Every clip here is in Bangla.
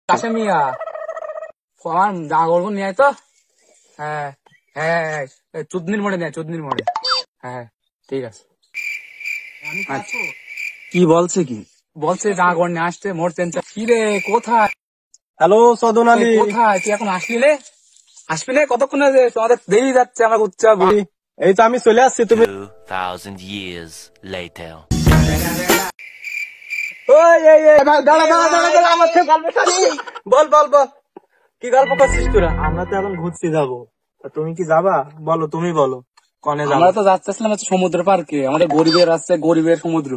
কাশে মিয়া আমার জাগর নিয়ে তো। হ্যাঁ হ্যাঁ, চুদনির মোড়ে নেয়, চুদনির মোড়ে। হ্যাঁ ঠিক আছে। কি বলছে? কি বলছে জাগর নিয়ে আসতে মোড় চেঞ্জ। কি রে কোথায়? হ্যালো সদন আলী, কোথায় তুই এখন আসলি রে? আসবি না কতক্ষণ? তোমাদের দেরি যাচ্ছে, আমার উচ্চা। এই তো আমি চলে আসছি। তুমি 2000 years later. বল বল বল, কি গল্প করছিস তোরা? আমরা তো এখন ঘুরতে যাবো, তুমি কি যাবা? বলো, তুমি বলো কনে যাবো? আমরা তো যাচ্ছিলাম হচ্ছে সমুদ্র পার্কে, আমাদের গরিবের আছে, গরিবের সমুদ্র।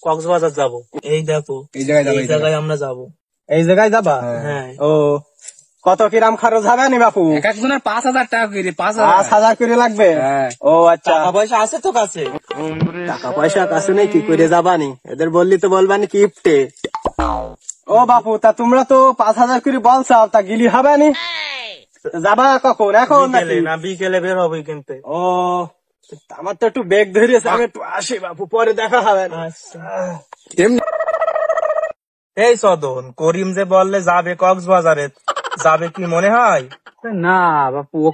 কক্সবাজার যাবো। এই দেখো এই জায়গায় যাবো, এই জায়গায় আমরা যাবো। এই জায়গায় যাবা? হ্যাঁ। ও কত কিরাম খরচ হবে নি বাপু? এক একজনের 5,000 টাকা করে। 5,000 করে লাগবে? হ্যাঁ। ও আচ্ছা, টাকা পয়সা আছে তো কাছে? টাকা পয়সা কাছে নেই, কি করে যাবানি? এদের বললি তো বলবানি কিপ্টে। ও বাপু, তা তোমরা তো 5,000 করে বলছাও, তা গিলি হবে নি? যাবা কখন? এখন না বিকেলে বের হবে কিনতে। ও আমার তো একটু বেগ ধরিয়েছে, আমি একটু আসি বাপু, পরে দেখা হবে না। এই সদন, করিম যে বললে যাবে কক্সবাজারে, যাবে কি মনে হয়? না বাপু, ও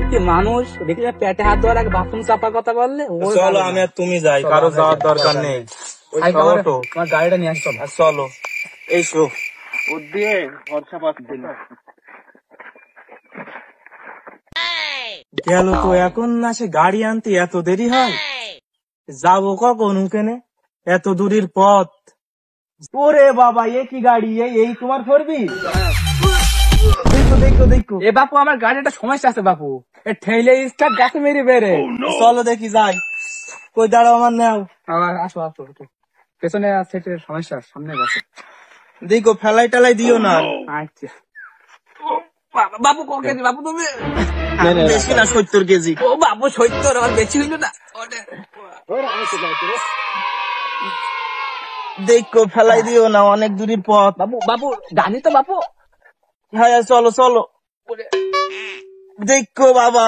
কি মানুষ দেখলে পেটে হাত দেওয়ার আগে বাথরুম চাপার কথা বললে। চলো আমি আর তুমি যাই, কারো যাওয়ার দরকার নেই। তোমার গাড়িটা নিয়ে আসছো। চলো এই শো ও দিয়ে ভরসা পাচ্ছি না। গেল তো, এখন না সে গাড়ি আনতে এত দেরি হয়? যাবো কখন ওখানে? এত দূরের পথ। ওরে বাবা, এ কি গাড়ি? এই তোমার করবি? দেখো দেখো দেখো। এ বাপু, আমার গাড়িটা সমস্যা আছে বাপু, এ ঠেলে স্টার্ট গাছে মেরে বেড়ে। চলো দেখি যাই। কই দাঁড়াও, আমার নেও। আসো আসো, পেছনে সেটের সমস্যা, সামনে গেছে। দেখো ফেলাই টালাই দিও না। আচ্ছা বাপু, ক কেজি বাপু তুমি? বেশি না, 70 কেজি। ও বাপু 70, আর বেশি হইল না। দেখো ফেলাই দিও না, অনেক দূরের পথ। বাপু বাপু জানি তো বাপু। হ্যাঁ চলো চলো। দেখো বাবা,